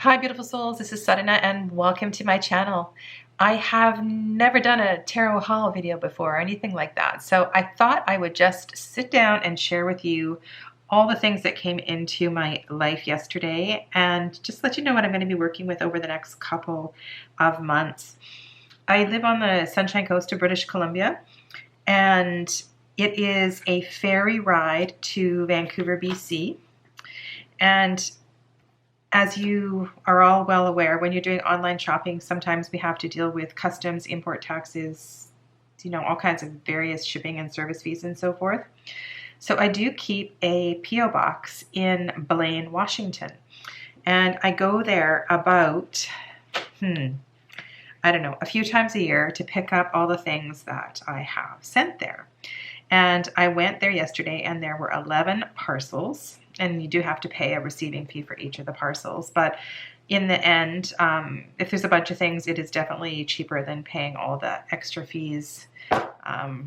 Hi beautiful souls, this is Siddha and welcome to my channel. I have never done a tarot haul video before or anything like that, so I thought I would just sit down and share with you all the things that came into my life yesterday and just let you know what I'm going to be working with over the next couple of months. I live on the Sunshine Coast of British Columbia, and it is a ferry ride to Vancouver, BC. And as you are all well aware, when you're doing online shopping, sometimes we have to deal with customs, import taxes, all kinds of various shipping and service fees and so forth. So I do keep a P.O. box in Blaine, Washington. And I go there about, a few times a year to pick up all the things that I have sent there. And I went there yesterday and there were 11 parcels. And you do have to pay a receiving fee for each of the parcels. But in the end, if there's a bunch of things, it is definitely cheaper than paying all the extra fees, to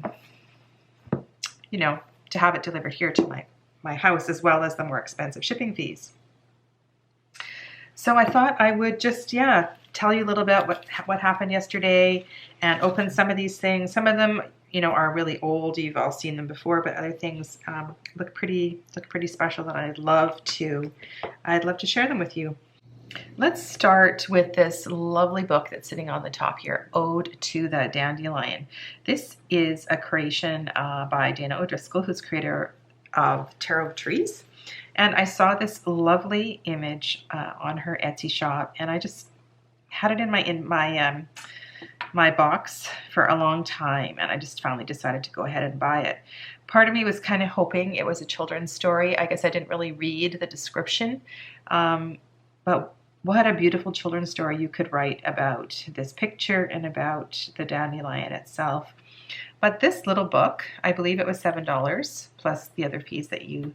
have it delivered here to my house, as well as the more expensive shipping fees. So I thought I would just, tell you a little bit what happened yesterday and open some of these things. Some of them, are really old. You've all seen them before, but other things look pretty special that I'd love to share them with you. Let's start with this lovely book that's sitting on the top here, Ode to the Dandelion. This is a creation by Dana O'Driscoll, who's creator of Tarot of Trees. And I saw this lovely image on her Etsy shop, and I just had it in my box for a long time, and I just finally decided to go ahead and buy it. Part of me was kind of hoping it was a children's story. I guess I didn't really read the description, but what a beautiful children's story you could write about this picture and about the dandelion itself. But this little book, I believe it was $7 plus the other fees that you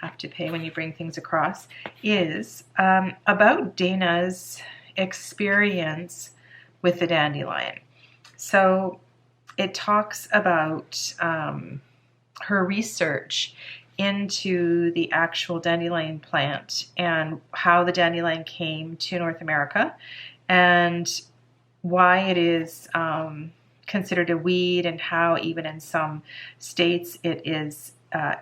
have to pay when you bring things across, is about Dana's experience with the dandelion. So it talks about her research into the actual dandelion plant and how the dandelion came to North America and why it is considered a weed, and how even in some states it is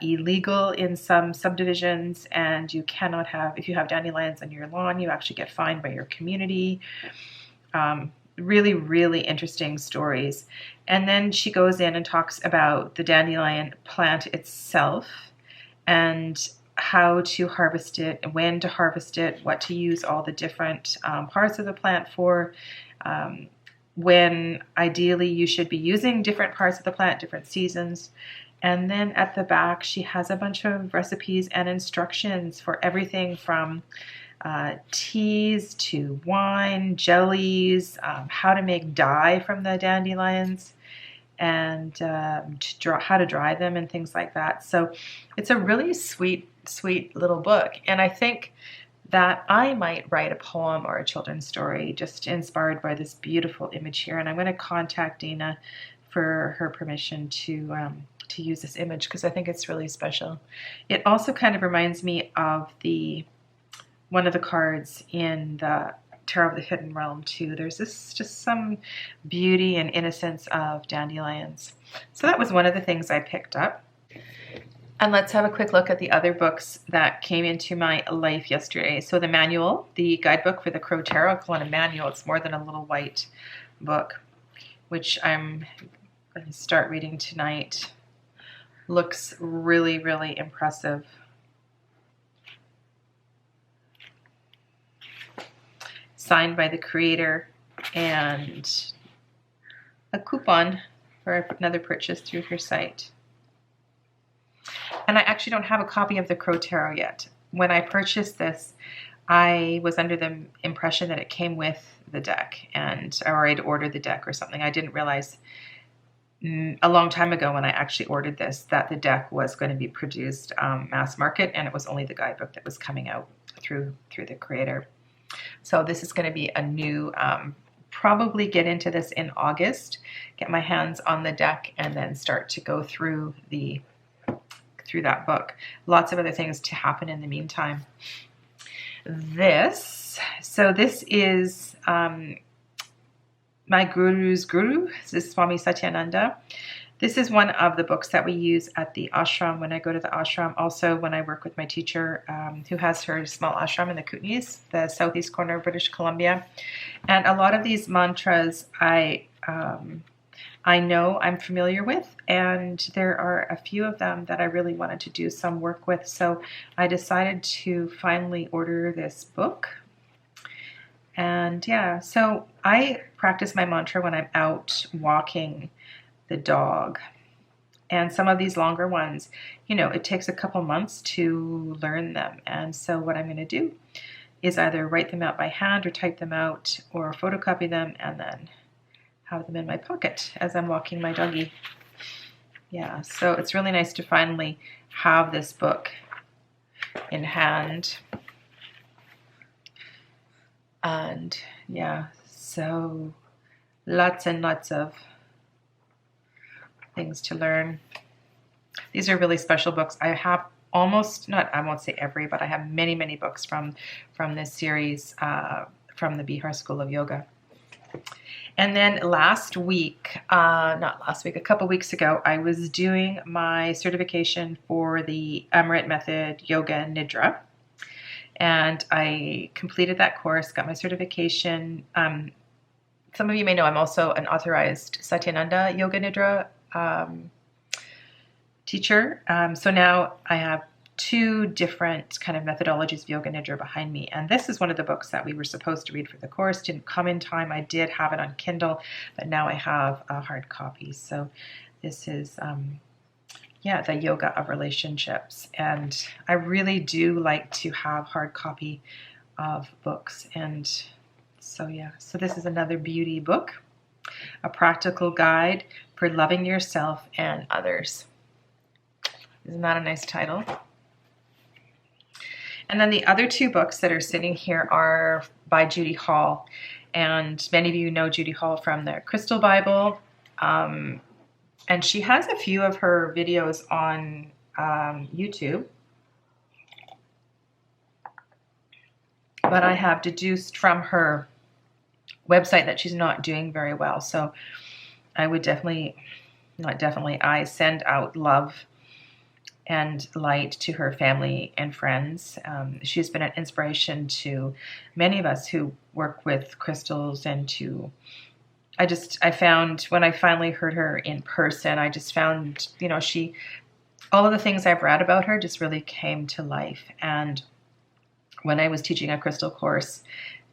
illegal in some subdivisions, and you cannot have, if you have dandelions on your lawn, you actually get fined by your community. Really, really interesting stories. And then she goes in and talks about the dandelion plant itself and how to harvest it, when to harvest it, what to use all the different parts of the plant for, when ideally you should be using different parts of the plant, different seasons. And then at the back, she has a bunch of recipes and instructions for everything from teas to wine, jellies, how to make dye from the dandelions, and how to dry them and things like that. So it's a really sweet little book. And I think that I might write a poem or a children's story just inspired by this beautiful image here. And I'm going to contact Dana for her permission to use this image, because I think it's really special. It also kind of reminds me of one of the cards in the Tarot of the Hidden Realm too. There's just some beauty and innocence of dandelions. So that was one of the things I picked up. And let's have a quick look at the other books that came into my life yesterday. So the manual, the guidebook for the Crow Tarot, I call it a manual. It's more than a little white book, which I'm going to start reading tonight. Looks really, really impressive. Signed by the creator, and a coupon for another purchase through her site. And I actually don't have a copy of the Crow Tarot yet. When I purchased this, I was under the impression that it came with the deck, or I'd ordered the deck or something. I didn't realize a long time ago when I actually ordered this that the deck was going to be produced mass market, and it was only the guidebook that was coming out through the creator. So this is going to be a new, probably get into this in August, get my hands on the deck, and then start to go through that book. Lots of other things to happen in the meantime. this. So this is my guru's guru. This is Swami Satyananda. This is one of the books that we use at the ashram when I go to the ashram. Also, when I work with my teacher who has her small ashram in the Kootenays, the southeast corner of British Columbia. And a lot of these mantras I know I'm familiar with, and there are a few of them that I really wanted to do some work with. So I decided to finally order this book. And yeah, so I practice my mantra when I'm out walking the dog. And some of these longer ones, it takes a couple months to learn them. And so what I'm going to do is either write them out by hand or type them out or photocopy them and then have them in my pocket as I'm walking my doggy. Yeah, so it's really nice to finally have this book in hand. And yeah, so lots and lots of things to learn. These are really special books. I have I won't say every, but I have many, many books from this series from the Bihar School of Yoga. And then a couple weeks ago, I was doing my certification for the Amrit method, Yoga Nidra. And I completed that course, got my certification. Some of you may know I'm also an authorized Satyananda Yoga Nidra teacher. So now I have two different kind of methodologies of Yoga Nidra behind me. And this is one of the books that we were supposed to read for the course. Didn't come in time. I did have it on Kindle, but now I have a hard copy. So this is, the Yoga of Relationships. And I really do like to have hard copy of books. And so this is another beauty book, a practical guide for loving yourself and others. Isn't that a nice title? And then the other two books that are sitting here are by Judy Hall. And many of you know Judy Hall from the Crystal Bible. And she has a few of her videos on YouTube. But I have deduced from her website that she's not doing very well. So I would I send out love and light to her family and friends. She's been an inspiration to many of us who work with crystals, and I found when I finally heard her in person, I just found, all of the things I've read about her just really came to life. And when I was teaching a crystal course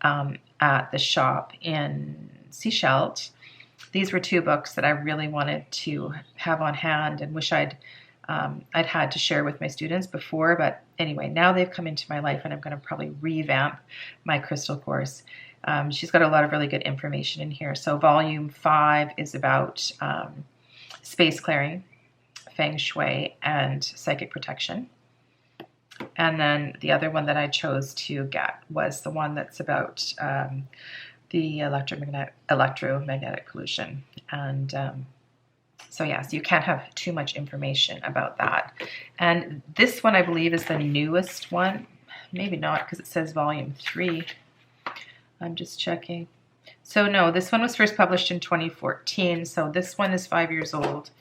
at the shop in Seychelles, these were two books that I really wanted to have on hand and wish I'd had to share with my students before. But anyway, now they've come into my life and I'm going to probably revamp my crystal course. She's got a lot of really good information in here. So volume 5 is about space clearing, Feng Shui, and psychic protection. And then the other one that I chose to get was the one that's about the electromagnetic pollution. And so you can't have too much information about that. And this one, I believe, is the newest one. Maybe not, because it says volume 3. I'm just checking. So no, this one was first published in 2014. So this one is 5 years old.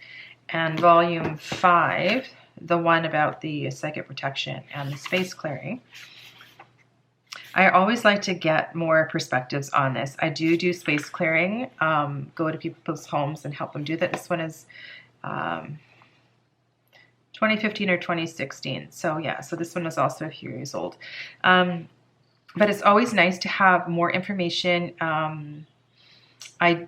And volume 5, the one about the psychic protection and the space clearing, I always like to get more perspectives on this. I do space clearing, go to people's homes and help them do that. This one is 2015 or 2016. So so this one was also a few years old. But it's always nice to have more information. I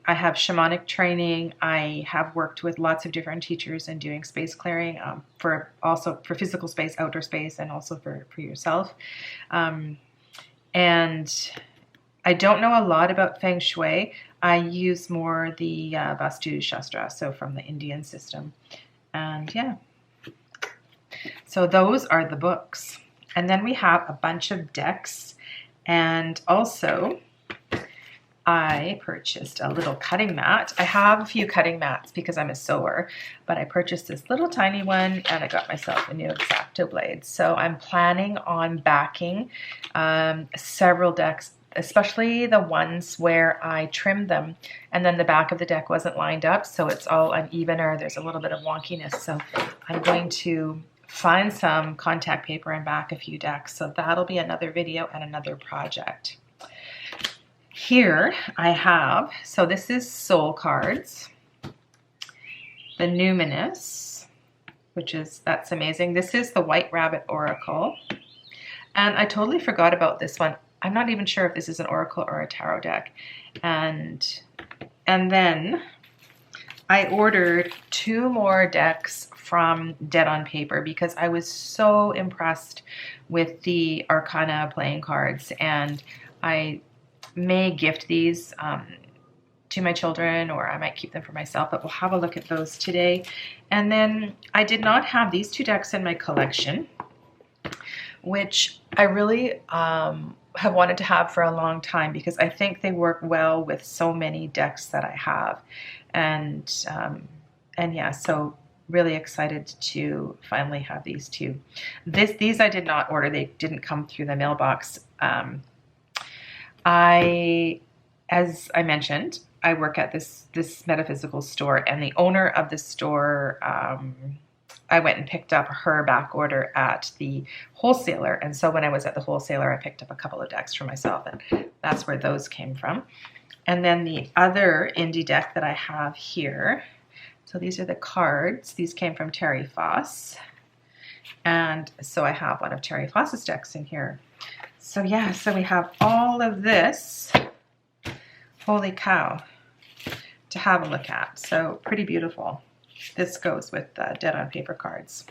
have shamanic training. I have worked with lots of different teachers in doing space clearing for physical space, outdoor space, and also for yourself. And I don't know a lot about Feng Shui. I use more the Vastu Shastra, so from the Indian system. And so those are the books. And then we have a bunch of decks, and also I purchased a little cutting mat. I have a few cutting mats because I'm a sewer, but I purchased this little tiny one and I got myself a new X-Acto blade. So I'm planning on backing several decks, especially the ones where I trimmed them and then the back of the deck wasn't lined up, so it's all uneven or there's a little bit of wonkiness. So I'm going to find some contact paper and back a few decks. So that'll be another video and another project. Here I have, so this is Soul Cards, the Numinous, that's amazing. This is the White Rabbit Oracle. And I totally forgot about this one. I'm not even sure if this is an Oracle or a Tarot deck. And then I ordered 2 more decks from Dead on Paper because I was so impressed with the Arcana playing cards, and I may gift these to my children, or I might keep them for myself, but we'll have a look at those today. And then I did not have these 2 decks in my collection, which I really have wanted to have for a long time because I think they work well with so many decks that I have. And yeah, so really excited to finally have these 2. These I did not order. They didn't come through the mailbox. As I mentioned, I work at this metaphysical store, and the owner of the store, I went and picked up her back order at the wholesaler. And so when I was at the wholesaler, I picked up a couple of decks for myself, and that's where those came from. And then the other indie deck that I have here, so these are the cards. These came from Terry Foss. And so I have one of Terry Foss's decks in here. So yeah, so we have all of this, holy cow, to have a look at. So pretty beautiful. This goes with Dead on Paper cards.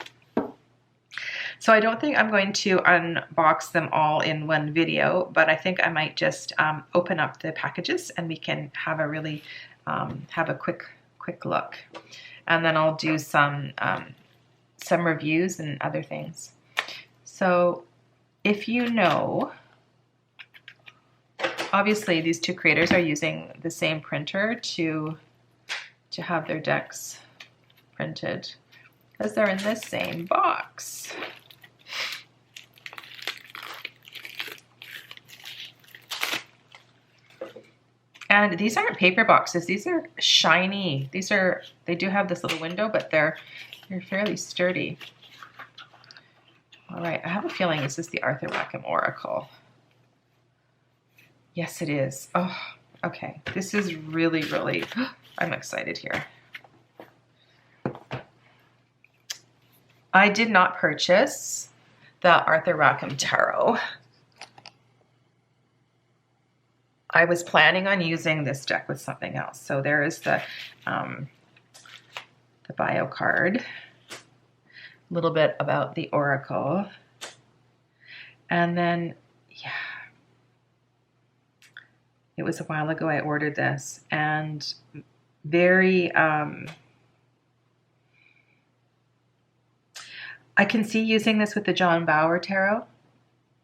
So I don't think I'm going to unbox them all in one video, but I think I might just open up the packages and we can have a really, have a quick look. And then I'll do some reviews and other things. So if you know, obviously these 2 creators are using the same printer to have their decks printed because they're in the same box. And these aren't paper boxes. These are shiny. They do have this little window, but they're fairly sturdy. All right, I have a feeling this is the Arthur Rackham Oracle. Yes, it is. Oh, okay. This is really, really, I'm excited here. I did not purchase the Arthur Rackham Tarot. I was planning on using this deck with something else. So there is the bio card, a little bit about the Oracle, and then, yeah, it was a while ago I ordered this, and very, I can see using this with the John Bauer Tarot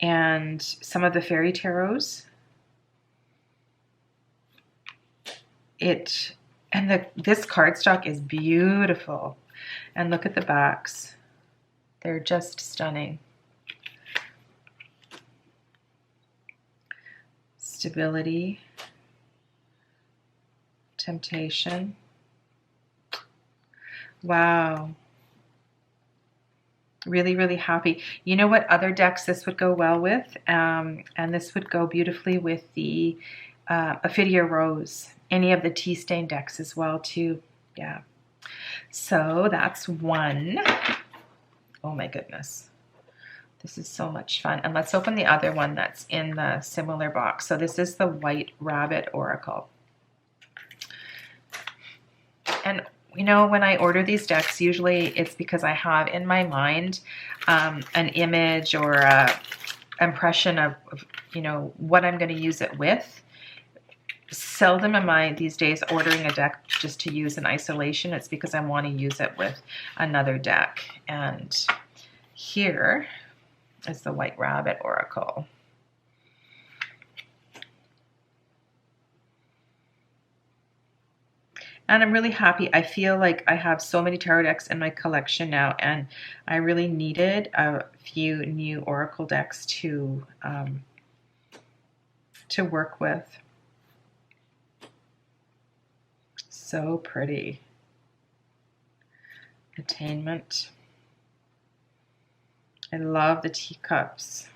and some of the fairy tarots. This cardstock is beautiful, and look at the backs. They're just stunning. Stability, temptation. Wow. Really, really happy. You know what other decks this would go well with? And this would go beautifully with the Ophidia Rose. Any of the tea stain decks as well too. Yeah. So that's one. Oh my goodness. This is so much fun. And let's open the other one that's in the similar box. So this is the White Rabbit Oracle. And you know, when I order these decks, usually it's because I have in my mind an image or a impression of, you know, what I'm going to use it with. Seldom am I these days ordering a deck just to use in isolation. It's because I want to use it with another deck. And here is the White Rabbit Oracle. And I'm really happy. I feel like I have so many tarot decks in my collection now, and I really needed a few new oracle decks to work with. So pretty. Attainment. I love the teacups.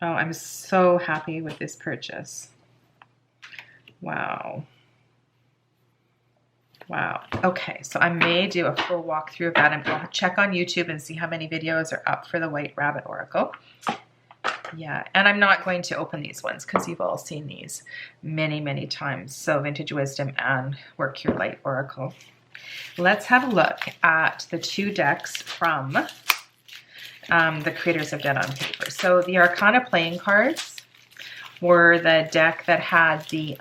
Oh, I'm so happy with this purchase. Wow. Wow. Okay, so I may do a full walkthrough of that, and I'll check on YouTube and see how many videos are up for the White Rabbit Oracle. Yeah, and I'm not going to open these ones because you've all seen these many, many times. So Vintage Wisdom and Work Your Light Oracle. Let's have a look at the 2 decks from the creators of Dead on Paper. So the Arcana playing cards were the deck that had the,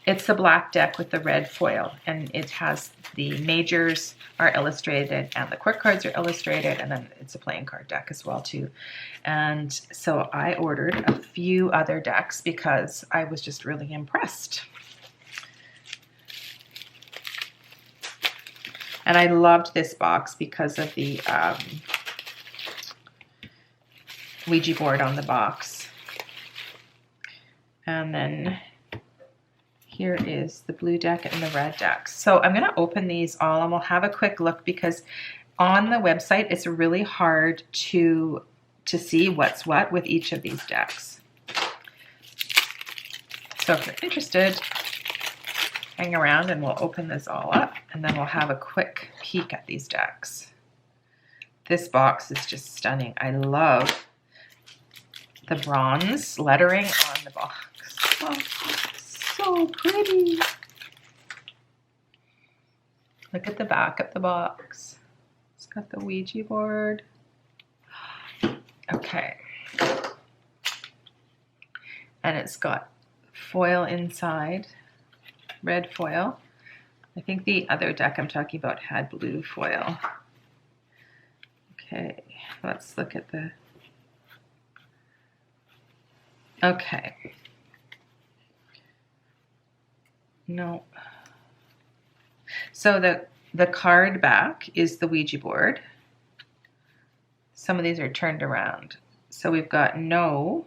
it's the black deck with the red foil, and it has the majors are illustrated and the court cards are illustrated, and then it's a playing card deck as well too. And so I ordered a few other decks because I was just really impressed. And I loved this box because of the Ouija board on the box. And then here is the blue deck and the red deck. So I'm going to open these all and we'll have a quick look, because on the website it's really hard to see what's what with each of these decks. So if you're interested, hang around and we'll open this all up and then we'll have a quick peek at these decks. This box is just stunning. I love the bronze lettering on the box. Oh, so pretty. Look at the back of the box. It's got the Ouija board. Okay. And it's got foil inside, red foil. I think the other deck I'm talking about had blue foil. Okay, let's look at the... Okay. No. So the card back is the Ouija board. Some of these are turned around. So we've got no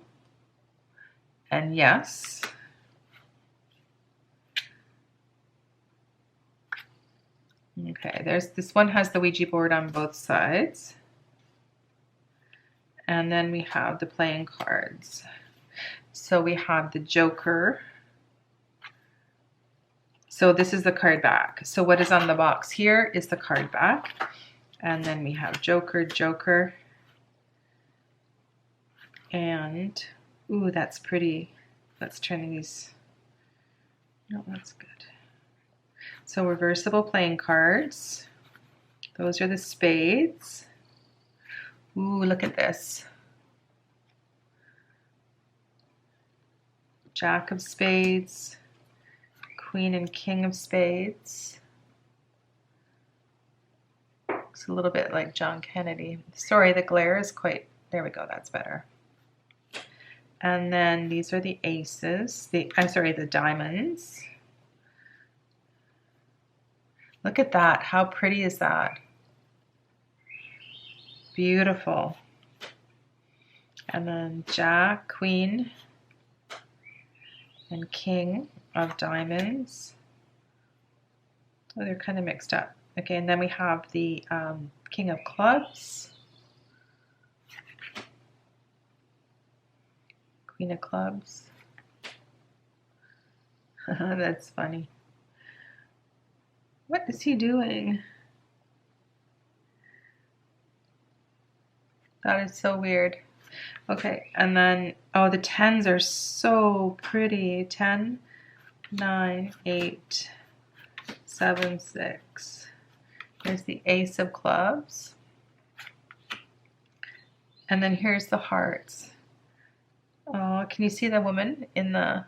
and yes. Okay, this one has the Ouija board on both sides. And then we have the playing cards. So we have the Joker. So this is the card back. So what is on the box here is the card back. And then we have Joker, Joker. And, ooh, that's pretty. Let's turn these. No, that's good. So reversible playing cards. Those are the spades. Ooh, look at this. Jack of spades. Queen and King of spades. Looks a little bit like John Kennedy. Sorry, the glare is quite, there we go, that's better. And then these are the aces, the diamonds. Look at that, how pretty is that? Beautiful. And then Jack, Queen, and King of diamonds. Oh, they're kind of mixed up. Okay, and then we have the King of clubs, Queen of clubs. That's funny. What is he doing? That is so weird. Okay, and then, oh, the 10s are so pretty. 10, 9, 8, 7, 6. Here's the ace of clubs. And then here's the hearts. Oh, can you see the woman in the,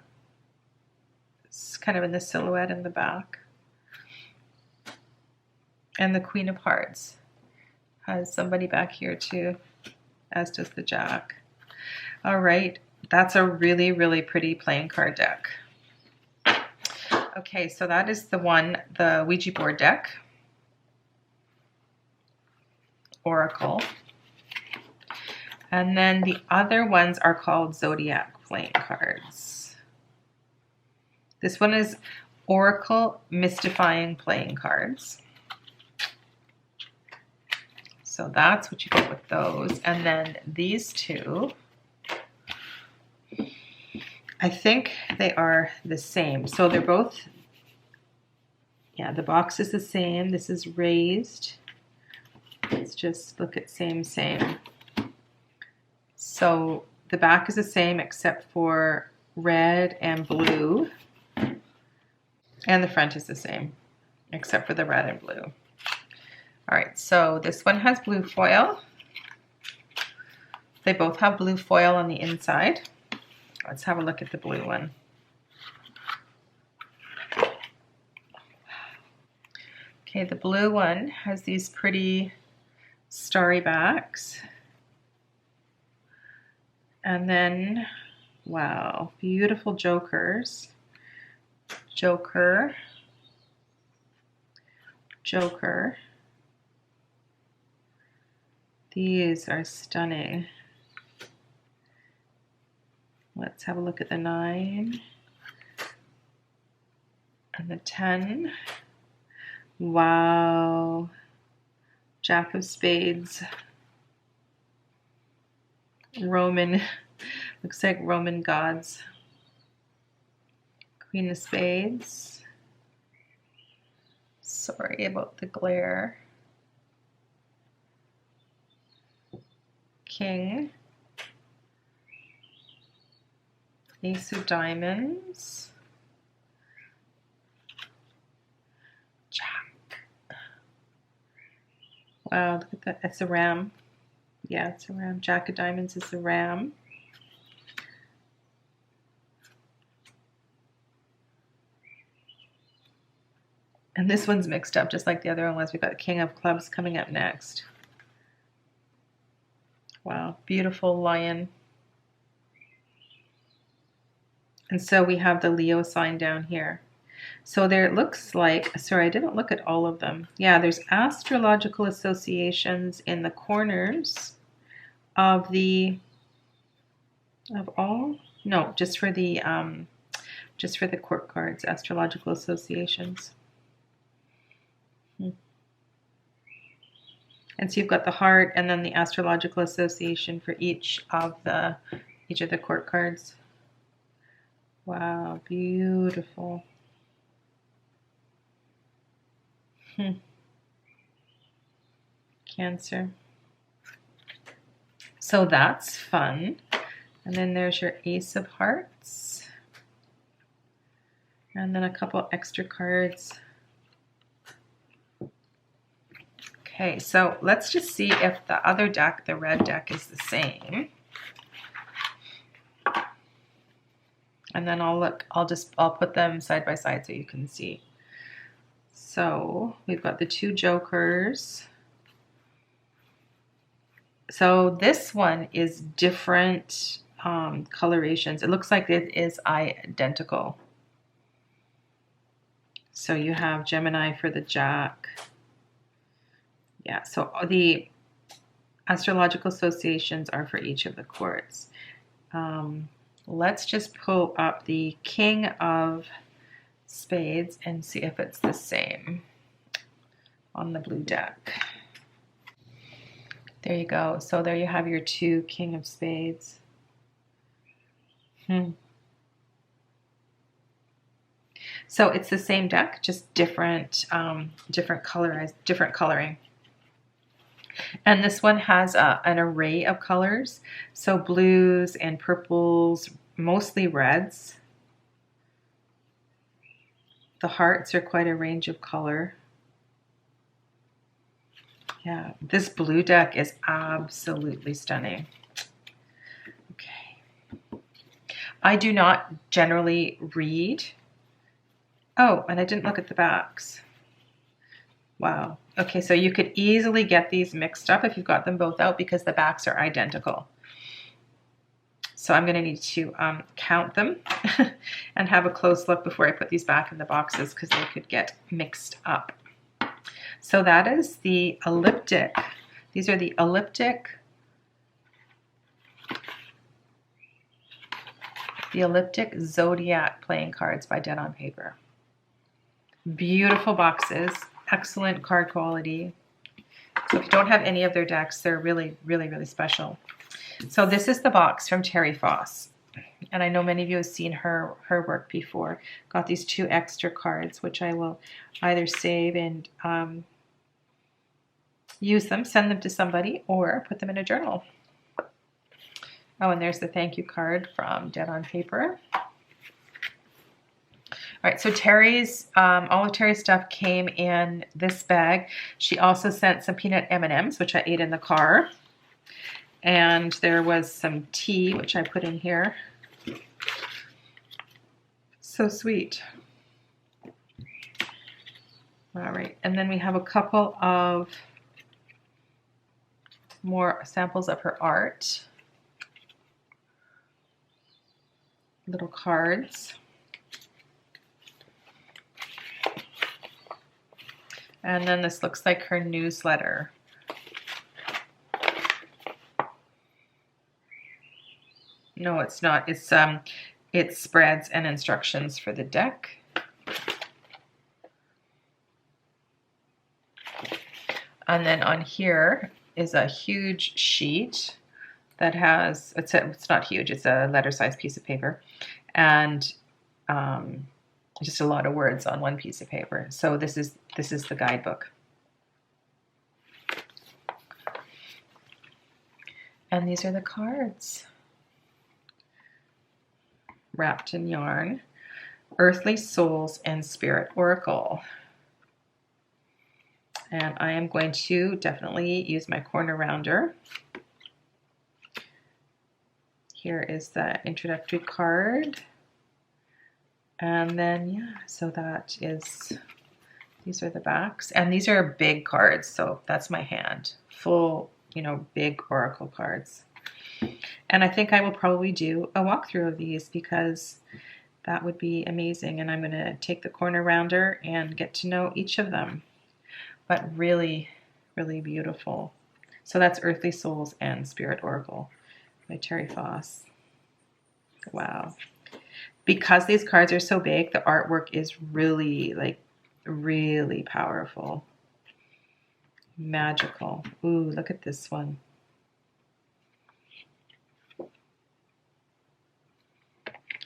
it's kind of in the silhouette in the back? And the Queen of Hearts has somebody back here too, as does the Jack. All right, that's a really, really pretty playing card deck. Okay, so that is the Ouija board deck. Oracle. And then the other ones are called Zodiac playing cards. This one is Oracle Mystifying playing cards. So that's what you get with those. And then these two, I think they are the same. So they're both, yeah, the box is the same. This is raised. Let's just look at same. So the back is the same except for red and blue. And the front is the same except for the red and blue. All right, so this one has blue foil. They both have blue foil on the inside. Let's have a look at the blue one. Okay, the blue one has these pretty starry backs. And then, wow, beautiful jokers. Joker. These are stunning. Let's have a look at the 9 and the 10. Wow. Jack of Spades. Roman, looks like Roman gods. Queen of Spades. Sorry about the glare. King. Ace of Diamonds. Jack. Wow, look at that. It's a ram. Yeah, it's a ram. Jack of Diamonds is a ram. And this one's mixed up just like the other one was. We've got King of Clubs coming up next. Wow, beautiful lion. And so we have the Leo sign down here. So there it looks like, sorry, I didn't look at all of them. Yeah, there's astrological associations in the corners of all? No, just for the court cards, astrological associations. And so you've got the heart and then the astrological association for each of the court cards. Wow, beautiful. Cancer. So that's fun. And then there's your Ace of Hearts. And then a couple extra cards. Okay, so let's just see if the other deck, the red deck, is the same. And then I'll put them side by side so you can see. So we've got the two jokers. So this one is different colorations. It looks like it is identical. So you have Gemini for the Jack. Yeah, so the astrological associations are for each of the courts. Let's just pull up the King of Spades and see if it's the same on the blue deck. There you go. So there you have your two King of Spades. So it's the same deck, just different coloring. And this one has an array of colors. So blues and purples, mostly reds. The hearts are quite a range of color. Yeah, this blue deck is absolutely stunning. Okay. I do not generally read. Oh, and I didn't look at the backs. Wow. Okay, so you could easily get these mixed up if you've got them both out because the backs are identical. So I'm going to need to count them and have a close look before I put these back in the boxes because they could get mixed up. So that is the elliptic. These are the elliptic Zodiac playing cards by Dead on Paper. Beautiful boxes, excellent card quality. So if you don't have any of their decks, they're really, really, really special. So this is the box from Terry Foss. And I know many of you have seen her work before. Got these 2 extra cards, which I will either save and use them, send them to somebody, or put them in a journal. Oh, and there's the thank you card from Dead on Paper. All right, so Terry's, all of Terry's stuff came in this bag. She also sent some peanut M&Ms, which I ate in the car. And there was some tea, which I put in here. So sweet. All right, and then we have a couple of more samples of her art. Little cards. And then this looks like her newsletter. No, it's not. It's spreads and instructions for the deck. And then on here is a huge sheet that has, it's not huge, it's a letter-sized piece of paper, and just a lot of words on one piece of paper. So this is the guidebook. And these are the cards. Wrapped in yarn, Earthly Souls and Spirit Oracle. And I am going to definitely use my corner rounder. Here is the introductory card. And then, yeah, so that is, these are the backs. And these are big cards, so that's my hand. Full, you know, big oracle cards. And I think I will probably do a walkthrough of these because that would be amazing. And I'm going to take the corner rounder and get to know each of them. But really, really beautiful. So that's Earthly Souls and Spirit Oracle by Terry Foss. Wow. Because these cards are so big, the artwork is really, like, really powerful. Magical. Ooh, look at this one. It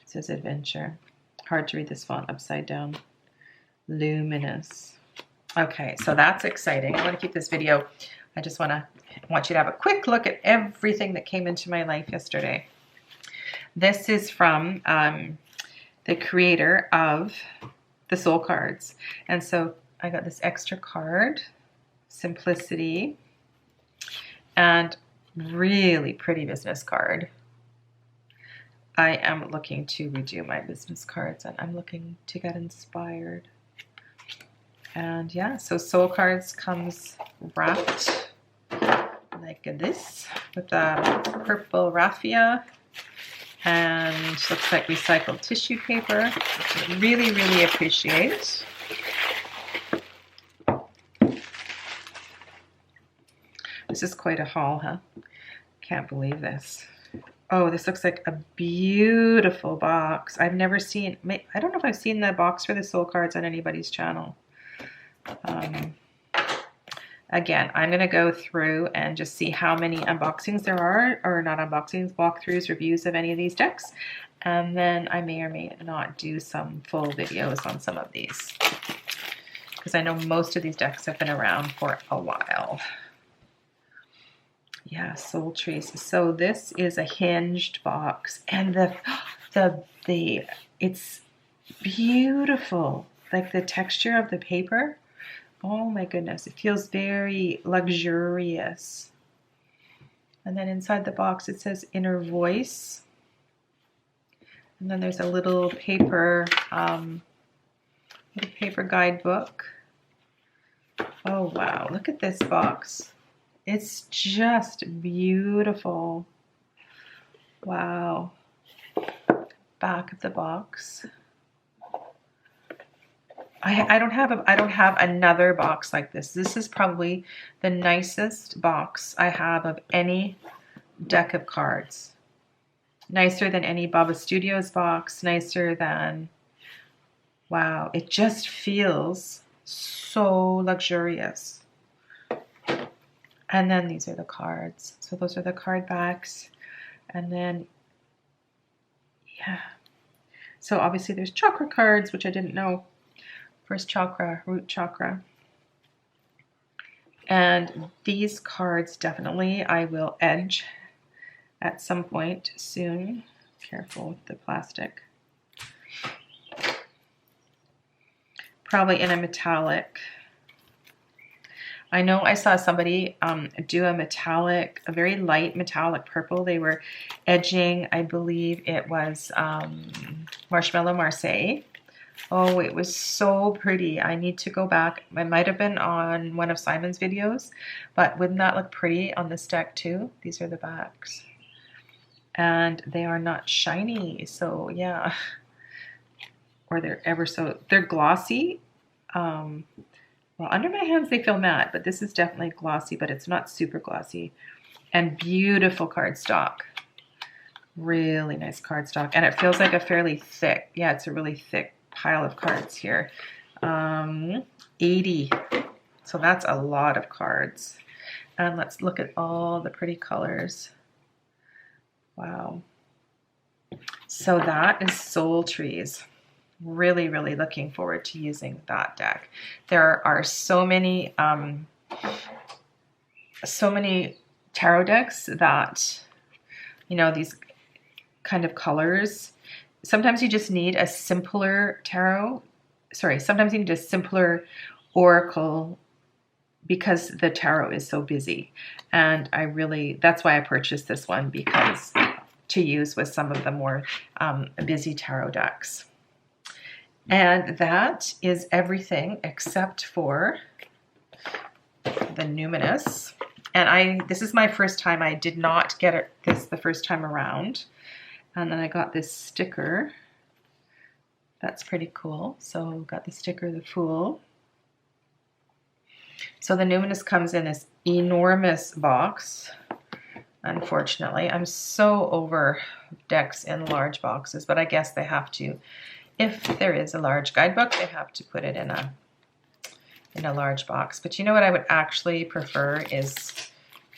says Adventure. Hard to read this font upside down. Luminous. Okay, so that's exciting. I want to keep this video. I just want you to have a quick look at everything that came into my life yesterday. This is from the creator of the soul cards. And so I got this extra card, Simplicity, and really pretty business card. I am looking to redo my business cards and I'm looking to get inspired. And yeah, so soul cards comes wrapped like this with the purple raffia and looks like recycled tissue paper, which I really, really appreciate. This is quite a haul, huh? Can't believe this. Oh, this looks like a beautiful box. I've never seen, I don't know if I've seen the box for the soul cards on anybody's channel. Again, I'm going to go through and just see how many unboxings there are, or not unboxings, walkthroughs, reviews of any of these decks. And then I may or may not do some full videos on some of these, because I know most of these decks have been around for a while. Yeah, Soul Trees. So this is a hinged box, and it's beautiful. Like the texture of the paper. Oh my goodness, it feels very luxurious. And then inside the box it says Inner Voice. And then there's a little paper guidebook. Oh wow, look at this box. It's just beautiful. Wow. Back of the box. I don't have another box like this. This is probably the nicest box I have of any deck of cards. Nicer than any Baba Studios box, nicer than, wow, it just feels so luxurious. And then these are the cards. So those are the card backs. And then, yeah. So obviously there's chakra cards, which I didn't know. First chakra, root chakra. And these cards definitely I will edge at some point soon. Careful with the plastic. Probably in a metallic. I know I saw somebody do a metallic, a very light metallic purple. They were edging, I believe it was Marshmallow Marseille. Oh, it was so pretty. I need to go back. It might have been on one of Simon's videos, but wouldn't that look pretty on this deck too? These are the backs. And they are not shiny, so yeah. Or they're glossy. Well, under my hands they feel matte, but this is definitely glossy, but it's not super glossy. And beautiful cardstock. Really nice cardstock. And it feels like a fairly thick, yeah, it's a really thick pile of cards here. 80. So that's a lot of cards. And let's look at all the pretty colors. Wow. So that is Soul Trees. Really, really looking forward to using that deck. There are so many tarot decks that, you know, these kind of colors. Sometimes you just need a simpler tarot. Sorry, sometimes you need a simpler oracle because the tarot is so busy. And that's why I purchased this one, because to use with some of the more busy tarot decks. And that is everything except for the Numinous. And this is my first time. I did not get this the first time around. And then I got this sticker. That's pretty cool. So got the sticker, the Fool. So the Numinous comes in this enormous box. Unfortunately, I'm so over decks in large boxes, but I guess they have to. If there is a large guidebook, they have to put it in a large box. But you know what I would actually prefer is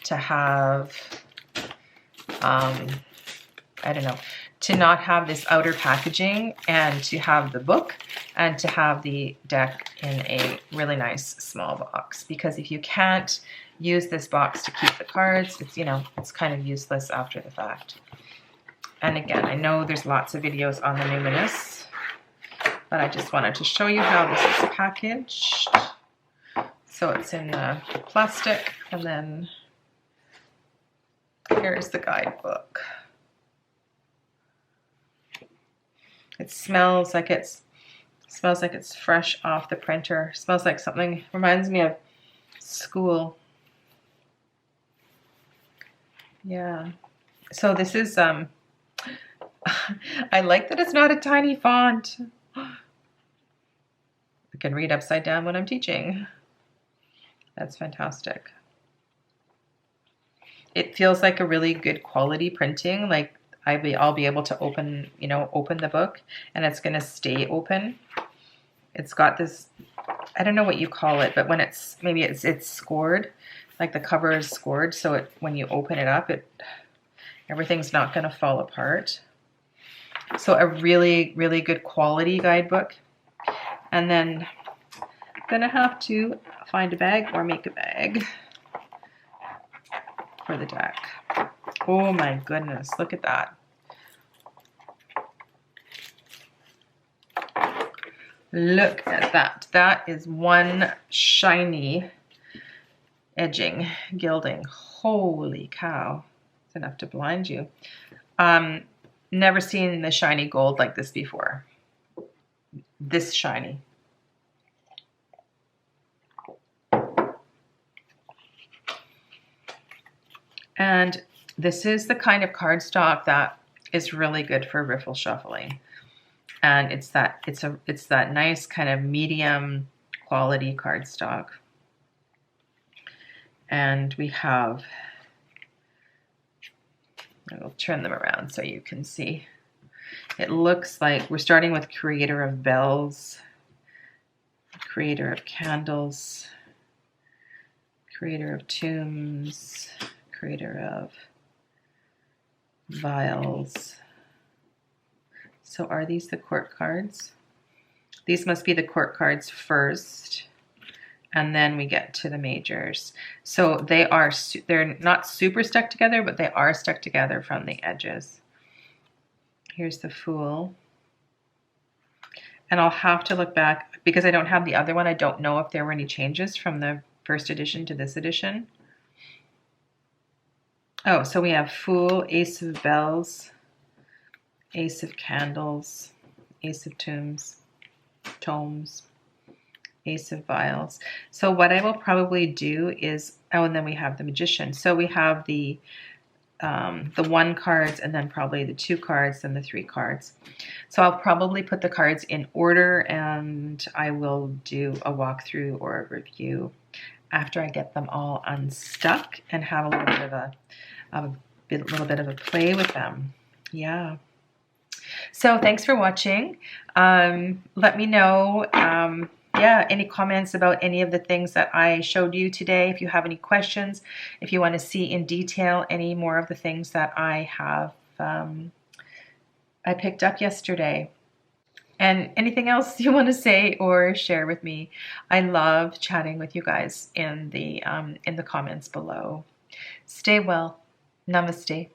to have, I don't know, to not have this outer packaging and to have the book and to have the deck in a really nice small box. Because if you can't use this box to keep the cards, it's, you know, it's kind of useless after the fact. And again, I know there's lots of videos on the Numinous, but I just wanted to show you how this is packaged. So it's in plastic, and then here's the guidebook. It smells like it's fresh off the printer. It smells like something, reminds me of school. Yeah. So this is I like that it's not a tiny font. I can read upside down when I'm teaching. That's fantastic. It feels like a really good quality printing. Like I'll be able to open the book and it's going to stay open. It's got this, I don't know what you call it, but when it's scored, like the cover is scored, so when you open it up, everything's not going to fall apart. So a really, really good quality guidebook. And then I'm going to have to find a bag or make a bag for the deck. Oh my goodness, look at that. Look at that. That is one shiny edging, gilding. Holy cow. It's enough to blind you. Never seen the shiny gold like this before. This shiny. And This is the kind of cardstock that is really good for riffle shuffling. And it's that nice kind of medium quality cardstock. And we have, I'll turn them around so you can see. It looks like we're starting with Creator of Bells, Creator of Candles, Creator of Tombs, Creator of Vials. So are these the court cards? These must be the court cards first, and then we get to the majors. So they're not super stuck together, but they are stuck together from the edges. Here's the Fool. And I'll have to look back because I don't have the other one. I don't know if there were any changes from the first edition to this edition. Oh, so we have Fool, Ace of Bells, Ace of Candles, Ace of Tombs, Ace of Vials. So what I will probably do is, oh, and then we have the Magician. So we have the 1 cards, and then probably the 2 cards, and the 3 cards. So I'll probably put the cards in order, and I will do a walkthrough or a review after I get them all unstuck and have a little bit of a play with them. Yeah. So thanks for watching. Let me know, any comments about any of the things that I showed you today. If you have any questions, if you want to see in detail any more of the things that I have, I picked up yesterday. And anything else you want to say or share with me. I love chatting with you guys in the comments below. Stay well. Namaste.